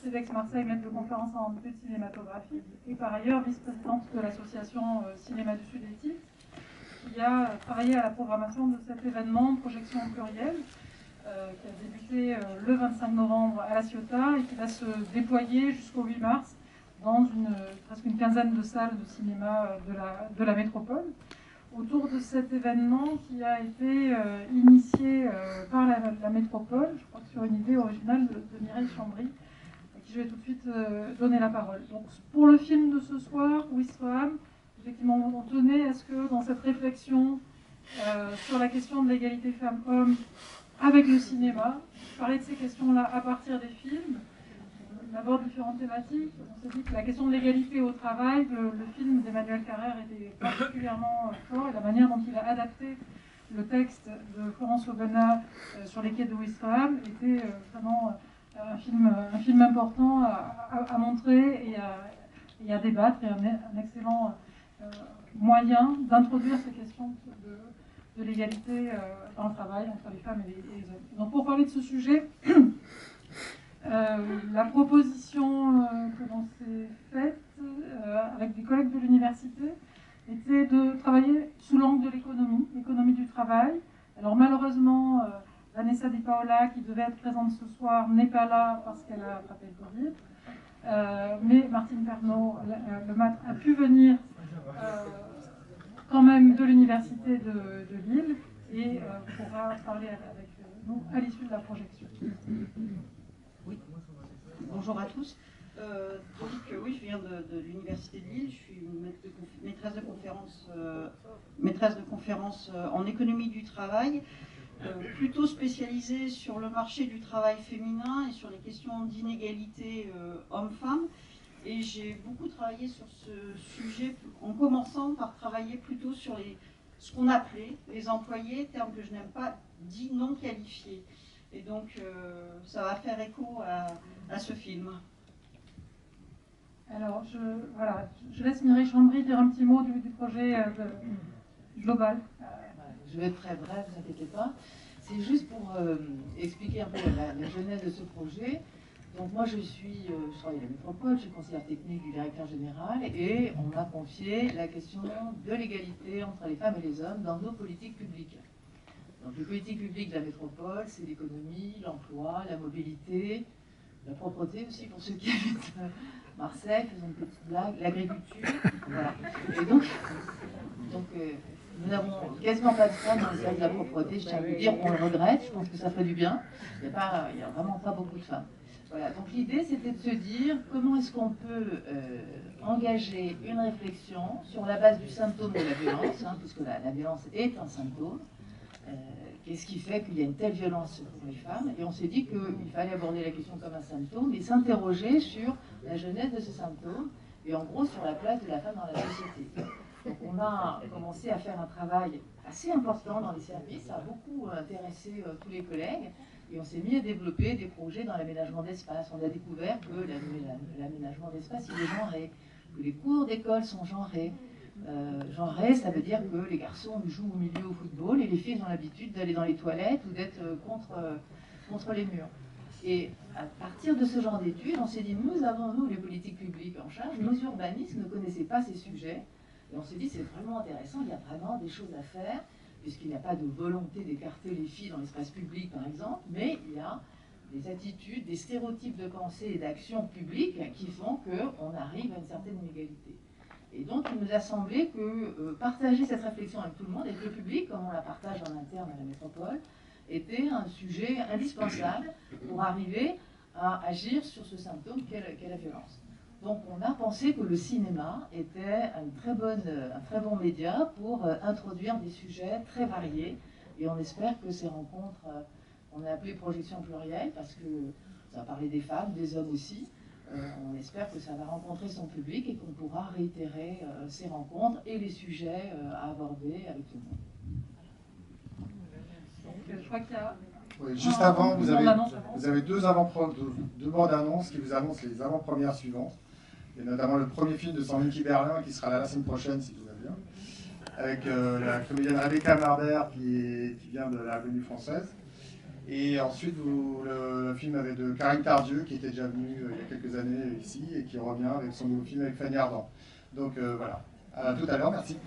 CEDEX-Marseille, maître de conférence en études cinématographiques, et par ailleurs vice-présidente de l'association Cinéma du Sud-Est, qui a travaillé à la programmation de cet événement Projection au pluriel, qui a débuté le 25 novembre à La Ciotat et qui va se déployer jusqu'au 8 mars dans presque une quinzaine de salles de cinéma de la métropole. Autour de cet événement qui a été initié par la métropole, je crois que sur une idée originale de Mireille Chambry, à qui je vais tout de suite donner la parole. Donc, pour le film de ce soir, Ouistreham, effectivement, on tenait à ce que dans cette réflexion sur la question de l'égalité femmes-hommes avec le cinéma, parler de ces questions-là à partir des films. On aborde différentes thématiques. On s'est dit que la question de l'égalité au travail, le film d'Emmanuel Carrère était particulièrement fort, et la manière dont il a adapté le texte de Florence Aubenas sur les quais de Ouistreham était vraiment un film important à montrer et à débattre, et un excellent moyen d'introduire ces questions de l'égalité dans le travail entre les femmes et les hommes. Donc, pour parler de ce sujet, la proposition que l'on s'est faite avec des collègues de l'université était de travailler sous l'angle de l'économie du travail. Alors malheureusement, Vanessa Di Paola, qui devait être présente ce soir, n'est pas là parce qu'elle a attrapé le Covid. Mais Martine Pernaut, le maître, a pu venir quand même de l'université de Lille et pourra parler avec nous à l'issue de la projection. Oui. Bonjour à tous. Oui, je viens de l'université de Lille. Je suis maîtresse de conférence en économie du travail, plutôt spécialisée sur le marché du travail féminin et sur les questions d'inégalité hommes-femmes. Et j'ai beaucoup travaillé sur ce sujet en commençant par travailler plutôt sur ce qu'on appelait les employés, terme que je n'aime pas, dits non qualifiés. Et donc, ça va faire écho à ce film. Alors, je laisse Mireille Chambry dire un petit mot du projet global. Je vais être très bref, ne vous inquiétez pas. C'est juste pour expliquer un peu la genèse de ce projet. Donc moi, je travaille à la métropole, je suis conseillère technique du directeur général, et on m'a confié la question de l'égalité entre les femmes et les hommes dans nos politiques publiques. Donc les politiques publiques de la métropole, c'est l'économie, l'emploi, la mobilité, la propreté aussi pour ceux qui habitent Marseille, faisons une petite blague, l'agriculture, voilà. Et donc nous n'avons quasiment pas de femmes dans le service de la propreté, je tiens à vous dire, on le regrette, je pense que ça ferait du bien, il n'y a vraiment pas beaucoup de femmes. Voilà, donc l'idée c'était de se dire comment est-ce qu'on peut engager une réflexion sur la base du symptôme de la violence, puisque la violence est un symptôme. Qu'est-ce qui fait qu'il y a une telle violence pour les femmes? Et on s'est dit qu'il fallait aborder la question comme un symptôme et s'interroger sur la genèse de ce symptôme et en gros sur la place de la femme dans la société. Donc on a commencé à faire un travail assez important dans les services, ça a beaucoup intéressé tous les collègues et on s'est mis à développer des projets dans l'aménagement d'espace. On a découvert que l'aménagement d'espace il est genré, que les cours d'école sont genrés. Genré, ça veut dire que les garçons jouent au milieu au football et les filles ont l'habitude d'aller dans les toilettes ou d'être contre les murs. Et à partir de ce genre d'études, on s'est dit, nous avons, nous, les politiques publiques en charge, nos urbanistes ne connaissaient pas ces sujets. Et on s'est dit, c'est vraiment intéressant, il y a vraiment des choses à faire, puisqu'il n'y a pas de volonté d'écarter les filles dans l'espace public, par exemple, mais il y a des attitudes, des stéréotypes de pensée et d'action publique qui font qu'on arrive à une certaine inégalité. Et donc, il nous a semblé que partager cette réflexion avec tout le monde, avec le public, comme on la partage en interne à la métropole, était un sujet indispensable pour arriver à agir sur ce symptôme qu'est la violence. Donc, on a pensé que le cinéma était un très bon média pour introduire des sujets très variés. Et on espère que ces rencontres, on a appelé projection plurielle, parce que ça va parler des femmes, des hommes aussi. On espère que ça va rencontrer son public et qu'on pourra réitérer ces rencontres et les sujets à aborder avec tout le monde. Donc, je crois qu'il y a... Oui, juste avant, vous avez deux bandes annonces qui vous annoncent les avant-premières suivantes. Il y a notamment le premier film de Sandrine Berlin qui sera là la semaine prochaine, si tout va bien, avec la comédienne Rebecca Marder qui vient de l'Avenue Française. Et ensuite, le film avait de Karine Tardieu, qui était déjà venue il y a quelques années ici, et qui revient avec son nouveau film avec Fanny Ardant. Donc voilà, à tout à l'heure, merci.